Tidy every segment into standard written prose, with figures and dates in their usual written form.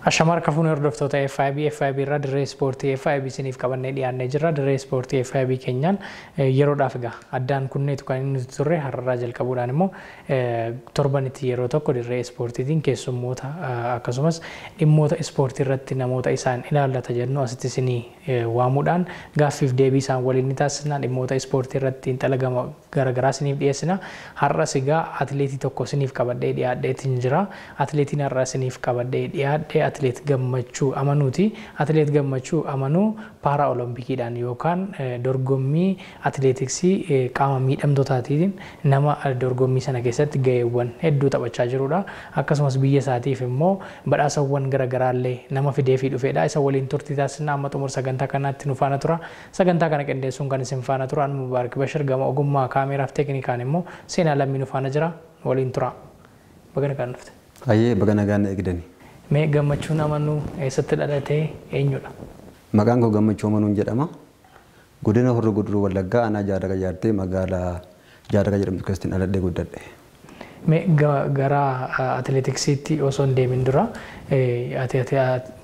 Ashamar kafuun hordoftoota FiB irraa Dirree Ispoortii FiB isiniif qabannee dhiyaannee jirra. Dirree Ispoortii FiB keenyaan yeroodhaaf egaa addaan kunneetu kan inni nuti turre har'aa jalqabuudhaan immoo torbanitti yeroo tokko Dirree Ispoortiitiin keessummoota akkasumas dhimmoota ispoortii irratti namoota isaan ilaallata jennu asitti isinii waamuudhaan gaaffiif deebii isaan waliin ni taasisna. Dhimmoota ispoortii irratti xiinxala garaagaraa isiniif dhiyeessina. Har'as egaa atileetii tokko isiniif qabadhee dhiyaadheetiin jira. Atileetiin har'aa isiniif qabadhee dhiyaadhee Atileet Gammachuu Amanuuti. Atileet Gammachuu Amanuu paara oloompikiidhaan yookaan dorgommii atileetiksii qaama miidhamtootaatiin nama dorgommii sana keessatti ga'eewwan hedduu taphachaa jirudha. Akkasumas biyya isaatiif immoo badhaasawwan garaagaraallee nama fideefii dhufedha. Isa waliin turtii taasisna. Amma xumura sagantaa kanaatti nu faana tura. Sagantaa kana qindeessuun kan isin faana tura. Mubaarak Bashir gama ogummaa kaameraaf teeknikaan immoo seenaa lammii nu faana jira. Waliin tura. Bagana kan dhufte. Ayyee bagana gaana eegdani. Mee Gammachuun Amanuu eessatti dhalatee eenyudha? Maqaan koo Gammachuu Amanuun jedhama. Godina Horroo Guduruu Wallaggaa aanaa Jaarraga jaartee magaalaa Jaarraga jedhamtu keessatti dhaladhee guddadhe. Mee gara atileetiksiitti osoo hin deemin dura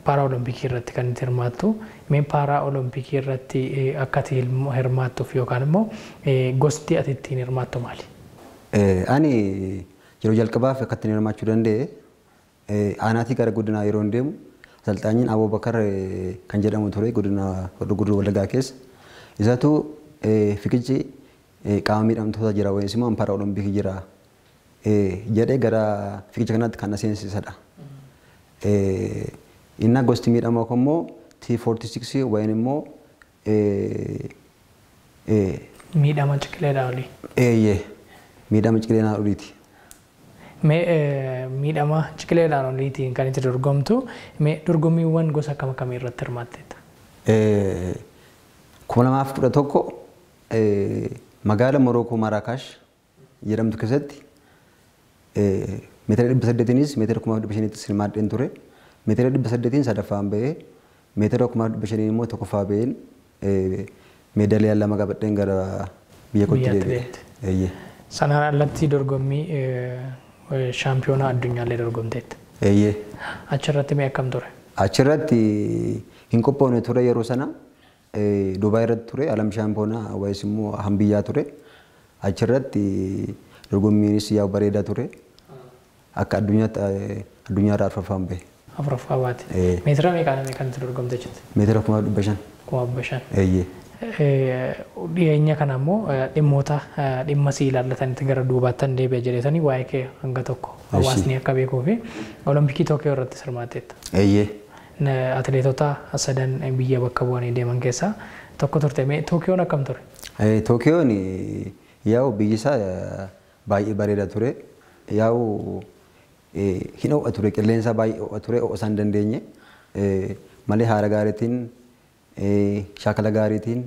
paara olompikii irratti kan itti hirmaattu. Mee paara olompikii irratti akka ati hirmaattuuf yookaan immoo gosti ati ittiin hirmaattu maali? Ani yeroo jalqabaaf akka ittiin hirmaachuu danda'e aanaatii gara godinaa yeroo deemu asalxaanyiin Abubakar kan jedhamu ture godina Horroo Guduruu Wallaggaa keessa. Isatu fiigichi qaama miidhamtoota jira wayis immoo paara olompikii jira jedhee gara fiigicha kanaatti kan na seensisadha. Inni gosti miidhamaa kun immoo T46 wayin immoo miidhama ciqileedhaa olii. Miidhama ciqileedhaa oliiti. Mee miidhama ciqileedhaan oliitiin kan itti dorgomtu. Mee dorgommiiwwan gosa akkam akkamii irratti hirmaatteetta? 2011 magaala Morookoo Maraakaash jedhamtu keessatti meetira 800nis meetira 1500nis hirmaadheen ture. Meetira 800 sadaffaan bahee meetira 1500 immoo tokkoffaa baheen meedaaliyaa lama qabadheen gara biyya kootti deebi'e. Sanaan alatti dorgommii shaampiyoonaa addunyaallee dorgomteetta. Achirratti mee akkam ture? Achirratti hin qophoofne ture yeroo sana Dubaay irratti ture alam shaampiyoonaa wayis immoo hambiyyaa ture. Achirratti dorgommiinis yaa bareedaa ture. Akka addunyaarraa arfaffaan bahe. Afuraffaa baate. Meetira meeqaan kan itti dorgomte jirti? Meetira 1500. 1500. Dhiyeenya kana immoo dhimmoota dhimma si ilaallatanitti gara duubaattan deebi'a jedhetanii waa'ee kee hanga tokko hawaasni akka beekuu fi olompikii Tookiyoo irratti hirmaatteetta. Atileetota sadan biyya bakka bu'anii deeman keessaa tokko turte. Mee Tookiyoon akkam ture? Tookiyoon yaa'u biyyi isaa baay'ee bareeda ture. Yaa'u hin ho'a ture, qilleensa baay'ee ho'a ture, ho'a isaan dandeenye malee haala gaariitiin shaakala gaariitiin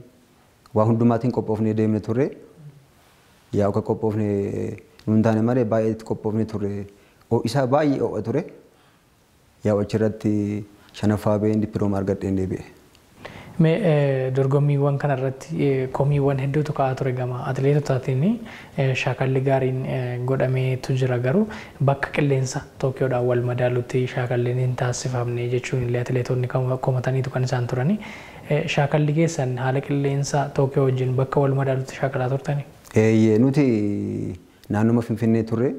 waa hundumaatiin qophoofnee deemne ture. Yaa akka qophoofne nuun taane malee baay'ee itti qophoofne ture. Isaa baay'ee ho'a ture. Yaa achirratti shanaffaa baheen dippiloomaa argadheen deebi'e. Mee dorgommiiwwan kanarratti komiiwwan hedduutu ka'aa ture gama atileetotaatiin shaakalli gaariin godhameetu jira garuu bakka qilleensa Tookiyoodhaan wal madaalutti shaakalliin hin taasifamne jechuun illee atileetonni komataniitu kan isaan turani. Shaakalli keessan haala qilleensa Tookiyoo wajjin bakka wal madaalutti shaakalaa turtani? Nuti naannuma Finfinnee turre.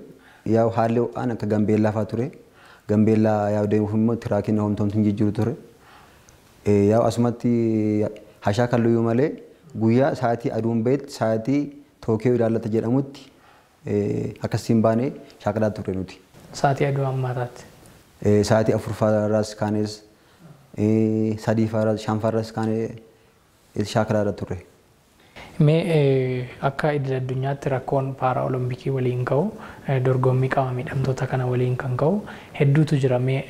Yaa haalli ho'aan akka Gambeellaa fa'aa ture. Gambeellaa yaa deemuuf immoo tiraakiin homtoomtiin jijjiiru ture. Yaa asumatti hashaakalluyyuu malee guyyaa sa'aatii aduun bahetti sa'aatii Tookiyoo ilaallata jedhamutti akkasiin baanee shaakalaa turre nuti. Sa'aatii aduu ammaataatti? Sa'aatii 4 fa'aarraas kaanes 3 fa'aarraas 5 fa'aarraas kaanee shaakalaarra turre. Mee akka idil addunyaatti rakkoon paara olompikii waliin ka'u dorgommii qaama miidhamtoota kana waliin kan ka'u hedduutu jira. Mee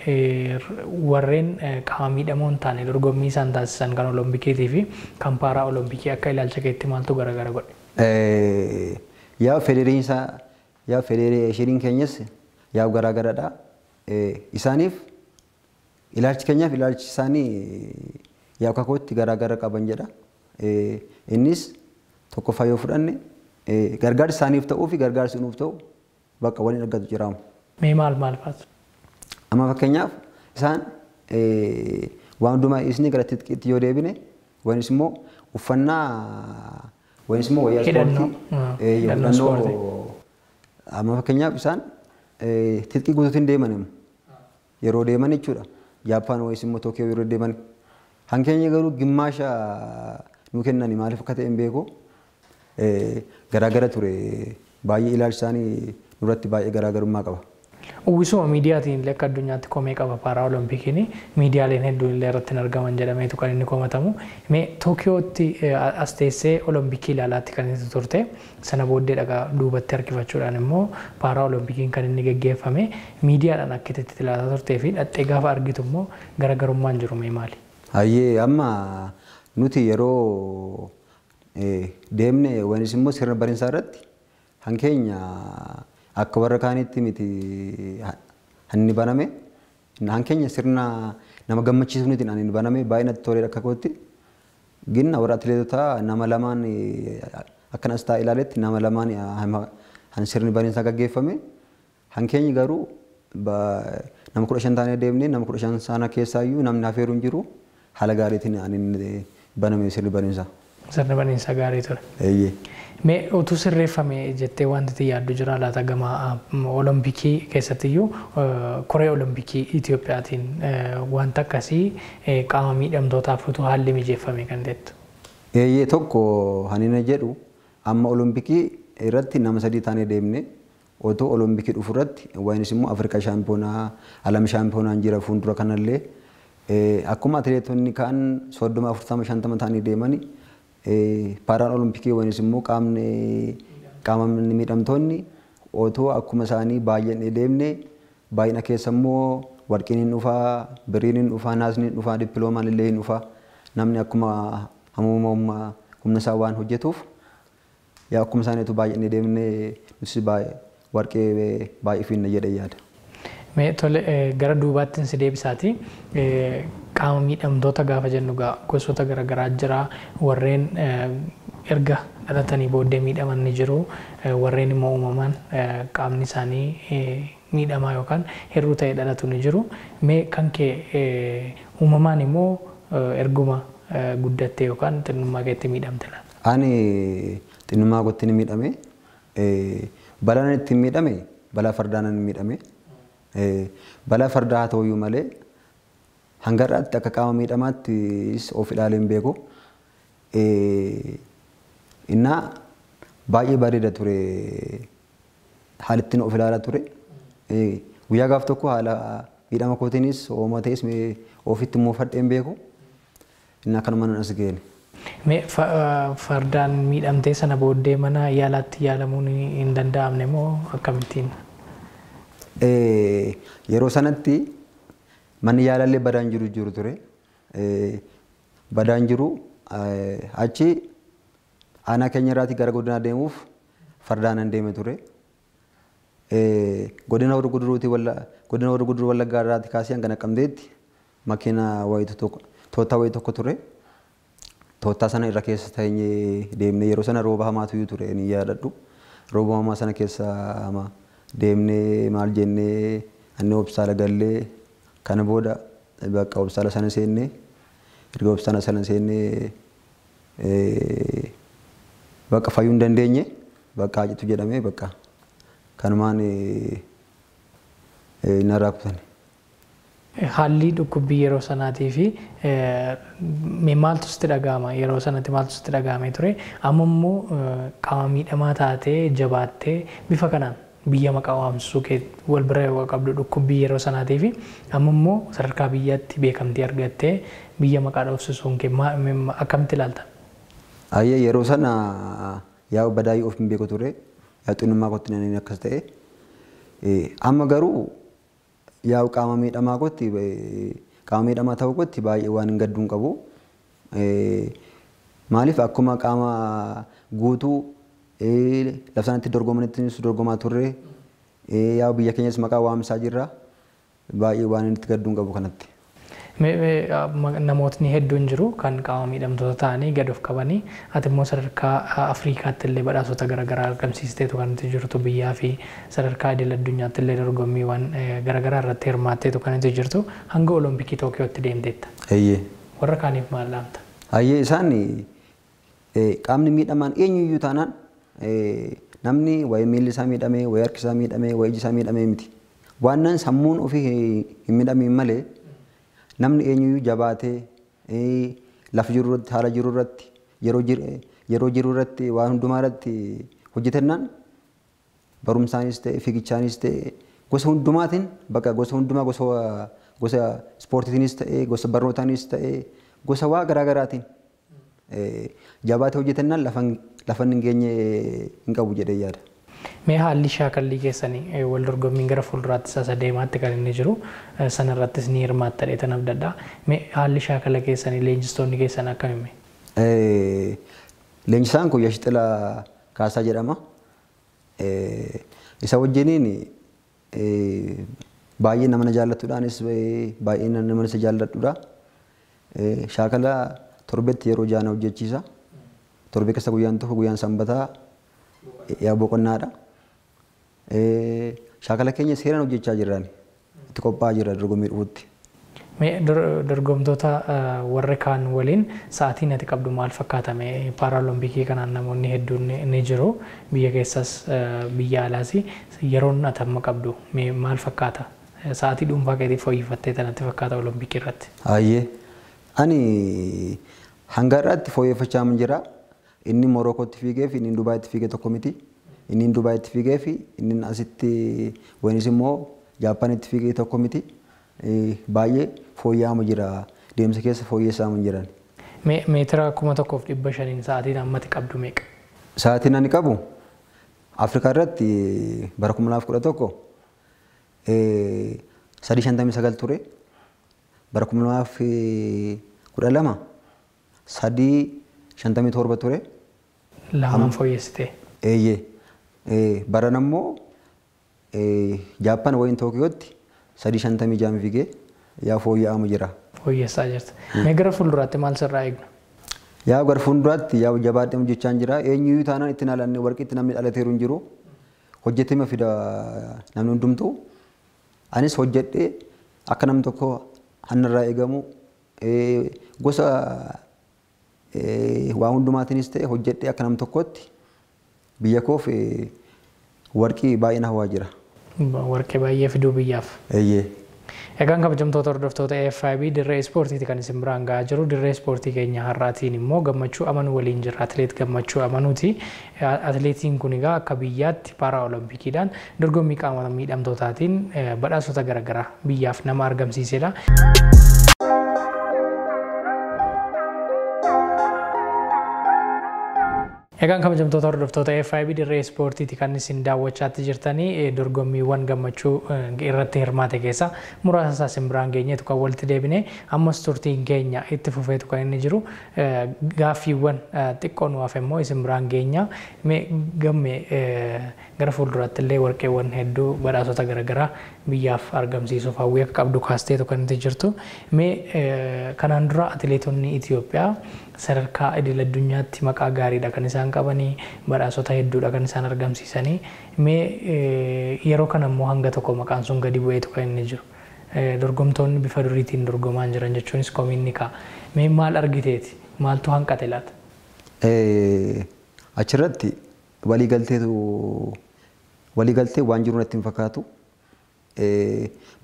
warreen qaama miidhamoo hin taane dorgommii isaan taasisan kan olompikiitii fi kan paara olompikii akka ilaalcha keetti maaltu garaagara godhe? Yaa federeeshiniin keenyas yaa garaagaradha. Isaaniif ilaalchi keenyaaf ilaalchi isaanii yaa kakootti garaagara qaban jedha. Innis tokkoffaa yoo fudhanne gargaarsi isaaniif ta'uu fi gargaarsi nuuf ta'u bakka waliin argatu jiraamu. Mee maal faatu? Amma fakkeenyaaf isaan waan hundumaa isni gara tiitkiitti yoo deebine wanis immoo uffannaa wanis immoo wayyaa ispoortii hidhannoo amma fakkeenyaaf isaan tiitkii guutuutiin deeman yeroo deeman jechuudha. Jaappaan wanis immoo Tookiyoo yeroo deeman hankeenya garuu gimmaasha nu kennani maaliif akka ta'e hin beeku garaagara ture baay'ee ilaalchi isaanii nurratti baay'ee garaagarummaa qaba. Uwwisuma miidiyaatiin illee akka addunyaatti komee qaba paara oloompikiin miidiyaaleen hedduun illee irratti hin argaman jedhameetu kan inni komatamu. Mee Tookiyootti as teessee olompikii ilaalaatti kan inni turte sana booddee dhagaa duubatti harkifachuudhaan immoo paara olompikiin kan inni geggeeffame miidiyaadhaan akka itti ilaalaa turtee fi dhattee gaafa argitu immoo garaagarummaan jiru mee maali? Hayyee amma nuti yeroo deemne wanis immoo sirna bariinsaa irratti hankeenya akka warra kaanitti miti hanni baname hankeenya sirna nama gammachiisuuf nuti hanni baname baay'inatti tolee akka kootti ginna warra atileetotaa nama lamaan akkanas ta'a ilaaletti nama lamaan han sirni bariinsaa gaggeeffame hankeenyi garuu nama 15 taanee deemne nama 15 sana keessaayyuu namni hafeeru hin jiru haala gaariitiin hanni baname sirni bariinsaa. Sirni bariinsaa gaarii ture. Mee utuu sirreeffame jettee wanti yaaddu jira laata gama olompikii keessattiyyuu koree olompikii Itoophiyaatiin wanta akkasii qaama miidhamtootaaf utuu haalli mijeeffame kan jettu. Tokko hanina jedhu amma olompikii irratti nama 3 taanee deemne otoo olompikii dhufu irratti wayinis immoo Afrikaa shaampiyoonaa alam shaampiyoonaan jira fuuldura kanallee akkuma atileetonni kaan 30 40 50 taanii deemani paaraan olompikii wayinis immoo qaamni miidhamtoonni otoo akkuma isaanii baay'een deemne baay'ina keessa immoo warqiin hin dhufaa biriin hin dhufaa naasni hin dhufaa dippiloomaan illee hin dhufaa namni akkuma hammuma humna isaa waan hojjetuuf yaa akkuma isaaniitu baay'een deemne nuti warqee baay'ee finna jedhee yaada. Mee tole gara duubaatti si deebisaati qaama miidhamtoota gaafa jennu gosoota garaagaraa jira warreen erga dhalatanii booddee miidhaman ni jiru warreen immoo uumamaan qaamni isaanii miidhamaa yookaan hir'uu ta'ee dhalatu ni jiru. Mee kan kee uumamaan immoo erguma guddattee yookaan xinnummaa keetti miidhamte laata? Ani xinnummaa kootti ni miidhame balaan itti miidhame balaa fardaan ni miidhame. Balaa fardaa haa ta'uyyuu malee hanga irraatti akka qaama miidhamaatti of ilaalee hin beeku. Innaa baay'ee bareeda ture haalli ittiin of ilaalaa ture. Guyyaa gaaf tokko haala miidhama kootiinis hooma ta'es ofitti moofadhee hin beeku. Innaa kanuma nan as geene. Mee fardaan miidhamtee sana booddee mana yaalaatti yaalamuun hin danda'amne moo akkamittiin? Yeroo sanatti manni yaalallee badaan jiru ture. Badaan jiru achi aanaa keenya irraatii gara godinaa deemuuf fardaan deeme ture. Godina warra guduruu wallaggaa irraatii kaasee hanga Naqqamteetti makiina toottaa wayii tokko ture. Toottaa sana irra keessa teenyee deemne yeroo sana rooba hamaatu ture ni yaadadhu. Rooba hamaa sana keessa deemnee maal jennee anni obsaala gallee kana booda bakka obsaala sana seennee erga obsaala sana seennee bakka fayyuu hin dandeenye bakka hajitu jedhamee bakka kanumaan narraa kutani. Haalli dhukkubbii yeroo sanaatii fi maaltu sitti dhagahama yeroo sanatti maaltu sitti dhagahame ture amma immoo qaama miidhamaa taatee jabaattee bifa kanaan biyya maqaa waamsisuu kee wal bira yoo qabdu dhukkubbii yeroo sanaatii fi amma immoo sadarkaa biyyaatti beekamtii argattee biyya maqaa dhoofsisuun kee akkamitti ilaalta? Ayyee yeroo sana yaa badaayii of hin beeku ture yaa xinnummaa kootti naniin akkas ta'e amma garuu yaa qaama miidhamaa kootti qaama miidhamaa ta'uu kootti baay'ee waan hin gadduun qabu. Maaliif akkuma qaama guutuu labsanatti dorgomanitti dorgomaa turre yaa biyya keenyas maqaa waamsaa jirra baay'ee waan itti gadduun qabu kanatti. Namootni hedduun jiru kan qaama miidhamtoota ta'anii gad of qabanii ati immoo sadarkaa Afrikaatti illee badhaasota garaagaraa argamsiisteetu kan itti jirtu biyyaa fi sadarkaa idil addunyaatti illee dorgommiiwwan garaagaraa irratti hirmaatteetu kan itti jirtu hanga Olompikii Tookiyootti deemteetta. Warra kaaniif maal laamta? Isaan qaamni miidhamaan eenyuyyuu taanaan namni waa'ee miilli isaa miidhamee, waa'ee harki isaa miidhamee, waa'ee iji isaa miidhamee miti. Waannaan sammuun ofii hin miidhamiin malee namni eenyuyyuu jabaatee lafa jiru irratti haala jiru irratti yeroo jiru irratti waan hundumaa irratti hojjetannaan barumsaanis ta'e fiigichaanis ta'e gosa hundumaatiin bakka gosa hundumaa gosa ispoortiitiinis ta'e gosa barnootaanis ta'e gosa waa garaagaraatiin jabaatee hojjetannaan lafan hin geenye hin qabu jedhee yaada. Mee haalli shaakallii keessanii wal dorgommiin gara fuulduraatti isa deemaatti kan inni jiru sanarrattis ni hirmaattadhe tan abdadhaa. Mee haalli shaakala keessanii leenjistoonni keessan akkamimme? Leenjisaan kun Yashixilaa Kaasaa jedhama. Isa wajjiniin baay'ee nama jaallatudhaanis baay'ee nama isa jaalladhudha. Shaakala torbetti yeroo jaana hojjechiisa. Torbee keessa guyyaan tokko guyyaan sanbataa yaa boqonnaadha. Shaakala keenya seeraan hojjechaa jirran itti qophaa'aa jira dorgommii dhufuutti. Dorgomtoota warra kaan waliin sa'aatiin ati qabdu maal fakkaata? Paaraalompikii kanaan namoonni hedduun ni jiru biyya keessas biyya alaas yeroon ati amma qabdu maal fakkaata? Sa'aatii dhuunfaa keetiif fooyyeffattee tanatti fakkaata olompikii irratti? Ani hanga irratti fooyyeffachaa jira. Inni Morokootti fiigee fi inni Dubaayitti fiigee tokko miti. Inni Dubaayitti fiigee fi inni asitti wayinis immoo Jaappaanitti fiigee tokko miti. Baay'ee fooyya'aa jira. Deemsa keessa fooyyessaa jiran. Meetira 1500 sa'aatiin ammatti qabdu meeqa? Sa'aatiin ani qabu Afrikaa irratti bara 2011 3:59 ture. Bara 2012 3:57 ture. Lamaan fooyyessite. Bara nammoo Jaappaan wayin Tookiyootti 3:56 fiigee yaa fooyya'aa jira. Fooyyessaa jirta. Mee gara fuulduraatti maal sirraa eegna? Yaa gara fuulduraatti yaa jabaadhee hojjechaa jira. Eenyuyyuu taanaan itti naalanne warqiitti namni dhalateeru hin jiru. Hojjetee fida namni hundumtuu. Anis hojjedhee akka namni tokko hannarraa eegamu gosa waa hundumaatiinis ta'e hojjedhee akka namni tokkotti biyya koof warqii baay'ee na hawaa jira. Warqee baay'ee fiduu biyyaaf. Egaan kabajamtoota hordoftoota FiB Dirree Ispoortiiti kan isin biraan gahaa jiru. Dirree Ispoortii keenya har'aatiin immoo gammachuu amanuu waliin jirra. Atileet gammachuu amanuuti. Atileetiin kun egaa akka biyyaatti paaraolimpikiidhaan dorgommii qaama miidhamtootaatiin badhaasota garaagaraa biyyaaf nama argamsiisedha. Egaan kabajamtoota hordoftoota FiB Dirree Ispoortiiti kan isin daawwachaatti jirtanii dorgommiiwwan gammachuu irratti hirmaate keessa muraasa isaa isin biraan geenyeetu kan walitti deebine ammas turtiin keenya itti fufeetu kan inni jiru gaaffiiwwan xiqqoo nuuf immoo isin biraan geenya gamme gara fuulduraatti illee warqeewwan hedduu badhaasota garaagaraa biyyaaf argamsiisuuf hawwii akka qabdu kaasteetu kan itti jirtu kanaan dura atileetonni Itoophiyaa sadarkaa idil addunyaatti maqaa gaariidha kan isaan qabanii badhaasota hedduudha kan isaan argamsiisanii yeroo kana immoo hanga tokko maqaan sun gadi bu'eetu kan inni jiru dorgomtoonni bifa duriitiin dorgomaa jiran jechuunis komiinni ka'a maal argiteeti maaltu hanqate laata? Achirratti waliigaltee waan jiru natti hin fakkaatu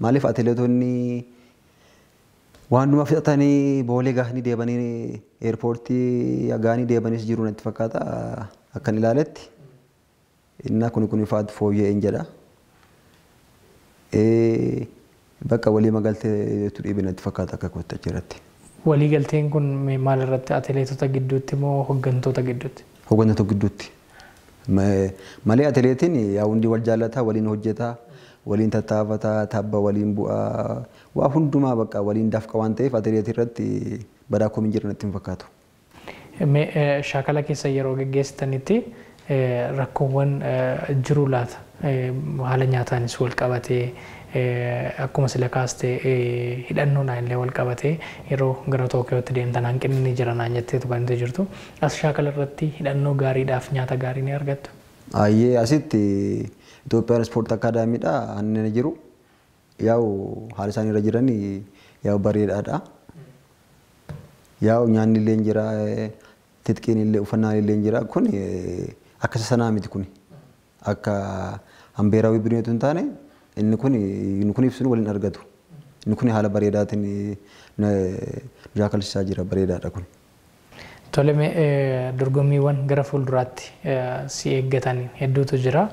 maaliif atileetonni waan numa fixatanii boolee gaanii deebanii eerpoortii gaanii deebanis jiru natti fakkaata akkan ilaaletti innaa kun ifaatti fooyya'een jedha bakka walii magalteetu dhiibe natti fakkaata akka kootta jiratti. Waliigalteen kun maal irratti atileetota gidduutti moo hooggantoota gidduutti? Hooggantoota gidduutti. Malee atileetiin yaa hundi wal jaallataa waliin hojjetaa waliin tattaafataa tabba waliin bu'aa waa hundumaa bakka waliin dafqa waan ta'eef atileetii irratti badaa komiin jiru natti hin fakkaatu. Shaakala keessa yeroo geggeessitanitti rakkoowwan jiru laata? haala nyaataanis wal qabatee akkuma sila kaaste hidhannoodhaan illee wal qabatee yeroo gara Tookiyootti deemtan hanqinni ni jira naan jetteetu kan itti jirtu. As shaakala irratti hidhannoo gaariidhaaf nyaata gaarii ni argattu. Ayyee asitti Itoophiyaan Ispoortii Akaadaamiidha anneen jiru. Yaa'u haala isaan irra jiran yaa'u bareedaadha. Yaa'u nyaanni illee jira, titqiin illee uffannaan illee jira. Kun akka sanaa miti kun. Akka hambeerawii bineetu hin taane inni kun ibsuun waliin argatu. Inni kun haala bareedaatiin jaakalchisaa jira bareedaadha kun. Toleme dorgommiiwwan gara fuulduraatti si eeggatan hedduutu jira.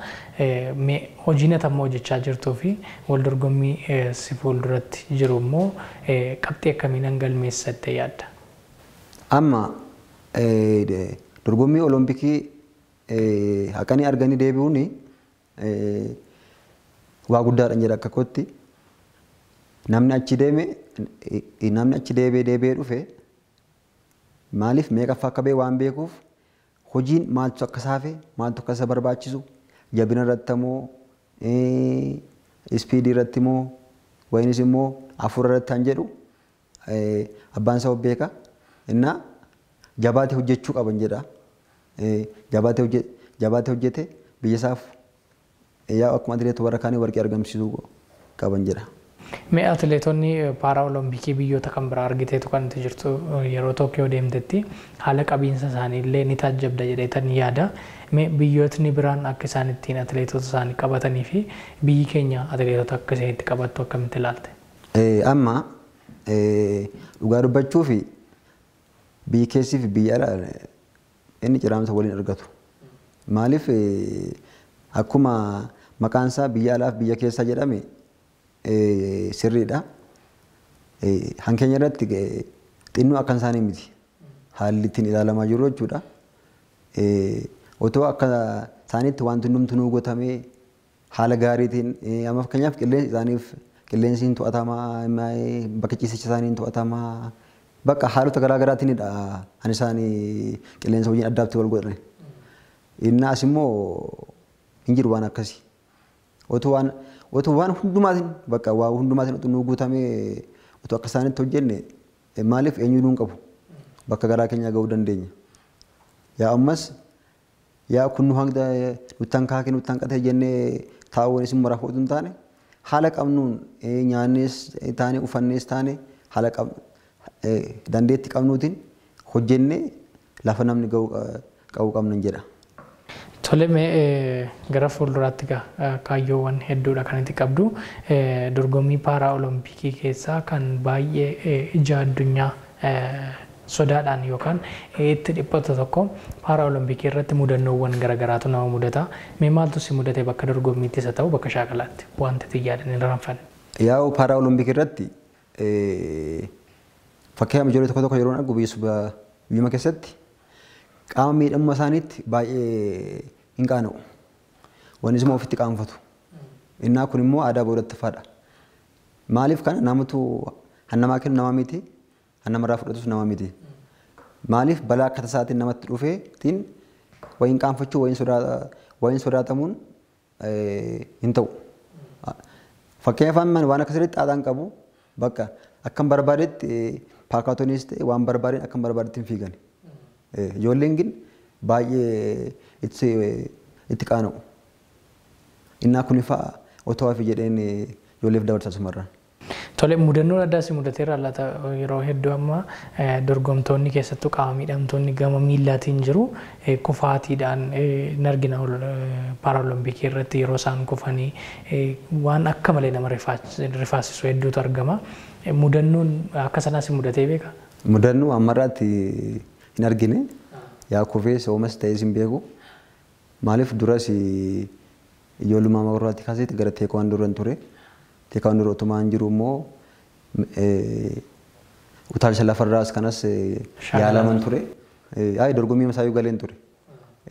Mee hojiin atammoo hojjechaa jirtuu fi wal dorgommii si fuulduratti jiru immoo qabxii akkamiin galmeessattee yaadda? Amma dorgommii olompikii haqanii arganii deebi'uun waa guddaadhaan jedha akka kootti. Namni achi deebi'ee dhufe maaliif meeqaffaa akka ba'e waan beekuuf hojiin maaltu akka saafe maaltu akka isa barbaachisu jabina irratti moo ispiidii irratti moo wayinis immoo afur irratti kan jedhu abbaan isaa beeka. Innaa jabaatee hojjechuu qaban jedha. Jabaatee hojjete biyya isaaf yaa akkuma atileetota warra kaanii warqii argamsiisuu qaban jedha. Mee atileetonni paara olompikii biyyoota kan biraa argiteetu kan itti jirtu yeroo Tookiyoo deemtetti haala qabiinsa isaanii illee ni taajjabda jedheetan yaada. Mee biyyootni biraan akka isaan ittiin atileetota isaanii qabatanii fi biyyi keenya atileetota akka isinitti qabattu akkamitti ilaalte? Amma dhugaa dubbachuu fi biyyi keessii fi biyya alaa inni ciraamsa waliin argatu. Maaliif akkuma maqaan isaa biyya alaaf biyya keessaa jedhame sirriidha. Hankeenya irratti xinnoo akkan isaanii miti. Haalli ittiin ilaalamaa jiru jechuudha. Otoo akka isaaniitti wanti hundumtuu gotamee haala gaariitiin amma fakkeenyaaf qilleensi hin to'atamaa, bakka ciisicha isaanii hin to'atamaa. Bakka haalota garaa garaatiinidha kan isaanii qilleensa wajjin addaatti wal godhan. Innaas immoo hin jiru waan akkasii. Otoo waan hundumaatiin bakka waa hundumaatiin xinnoo guutamee otoo akka isaanitti hojjenne maaliif eenyuu hin qabu bakka garaa keenya ga'uu dandeenya. Yaa ammas yaa kun nu hanga nuttan kaakee nuttan qatee jennee taa'uunis immoo rafootu hin taane haala qabnuun nyaannees taane uffannees taane haala dandeetti qabnuutiin hojjennee lafa namni qabu qabnan jedha. Toleme gara fuulduraatti kaayyoowwan hedduudha kan itti qabdu. Dorgommii paara olompikii keessaa kan baay'ee ija addunyaa sodaadhaan yookaan itti dhiphatu tokko paara olompikii irratti mudannoowwan garaagaraatu nama mudata. Mee maaltu si mudate bakka dorgommiittis haa ta'u bakka shaakalaatti wanti itti yaadan hin ranfanne? Yaa'u paara olompikii irratti fakkeenya ijoollee tokko yeroo argu biyyuma keessatti qaama miidhamuma isaaniitti baay'ee hin qaana'u. Wanis immoo ofitti qaanfatu. Innaa kun immoo aadaa boodatti faadha. Maaliif kana namatu hannamaa kennu nama miti, hannamarraa fudhatus nama miti. Maaliif balaa akka tasaatiin namatti dhufeetiin wayiin qaanfachuu wayiin sodaatamuun hin ta'u. Fakkeenyaaf waan akkasitti aadaan qabu bakka akkam barbaadetti paakaatoonis ta'e waan barbaadeen akkam barbaadetti hin fiigan. Ijoolleen gin baay'ee itti qaana'u. Innaa kun fa'aa otoo hafi jedheen ijoolleef dabarsa sumarraan. Tole mudannoon addaa si mudateera laata yeroo hedduu amma dorgomtoonni keessattuu qaama miidhamtoonni gama miillaatiin jiru kufaatiidhaan hin argina paaraolompikii irratti yeroo isaan kufanii waan akka malee nama rifaasisu hedduutu argama. Mudannoon akka sanaa si mudatee beeka? Mudannoo ammarraatti hin argine yaa kufee soomas ta'ee sin beeku. Maaliif duras ijoollummaa maqarraatti kaasetti gara teekwaandoo irra ture. Teekwaandoo otumaan jiru immoo utaalcha lafarraas kanas yaalaman ture. Dorgommii masaayyuu galeen ture.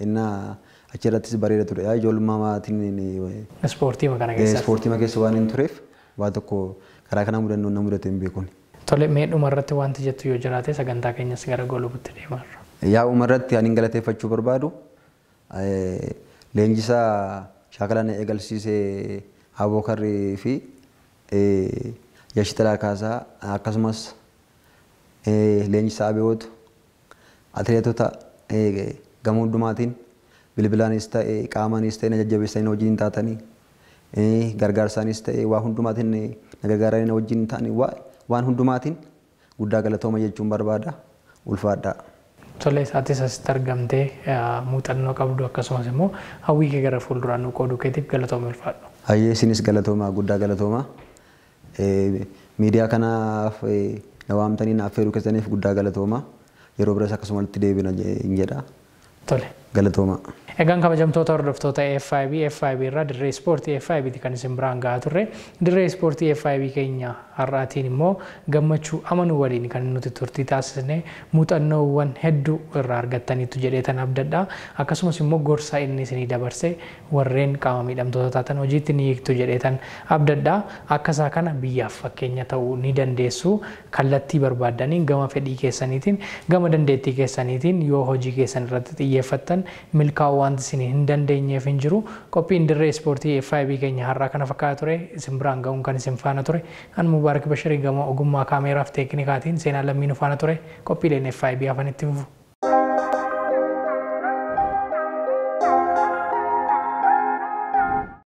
Innaa achirrattis bareeda ture. Ijoollummaa maatiin ispoortii keessa waan hin tureef waa tokko karaa kanaa mudannoon na mudate hin beekun. Tole mee dhumarratti wanti jettu yoo jiraate sagantaa keenyas gara goolubutti deemarra. Yaa umarratti ani galateeffachuu barbaadu leenjisaa shaakalaan eegalsiisee Abookarrii fi Yashtalaa Kaasaa akkasumas leenjisaa Abeewwotu atileetota gama hundumaatiin bilbilaanis ta'e qaamaanis ta'e na jajjabeessanii na wajjin taatanii gargaarsaanis ta'e waa hundumaatiin na gargaaranii na wajjin ta'anii waan hundumaatiin guddaa galatooma jechuun barbaada. Ulfaadhaa. Tole isaatis asitti argamtee muuxannoo qabdu akkasumas immoo hawwii kee gara fuulduraan nu qooduu keetiif galatooma ulfaadhu. Hayyee isinis galatooma guddaa galatooma. Miidiyaa kanaaf na waamtanii na affeeruu keessaniif guddaa galatooma. Yeroo biraas akkasumatti deebina jedha. Tole. Galatooma. Egaan kabajamtoota hordoftoota FiB irraa Dirree Ispoortii FiBti kan isin biraan gahaa turre. Dirree Ispoortii FiB keenya har'aatiin immoo gammachuu amanuu waliin kan nuti turtii taasisne muuxannoowwan hedduu irraa argattaniitu jedheetan abdadha. Akkasumas immoo gorsa inni isinii dabarse warreen qaama miidhamtoota taatan hojiitti ni hiiktu jedheetan abdadha. Akkasaa kana biyyaaf fakkeenya ta'uu ni dandeessu. Kallattii barbaaddaniin gama fedhii keessaniitiin gama dandeettii keessaniitiin yoo hojii keessan irratti xiyyeeffattan milkaa'uu wanti isin hin dandeenyeef hin jiru. Qophiin Dirree Ispoortii FiB keenya har'aa kana fakkaata ture. Isin biraan ga'uun kan isin faana ture. An Mubaarak Bashirii gama ogummaa kaameeraaf teeknikaatiin seenaa lammiin faana ture. Qophiileen FiB afanitti fufu.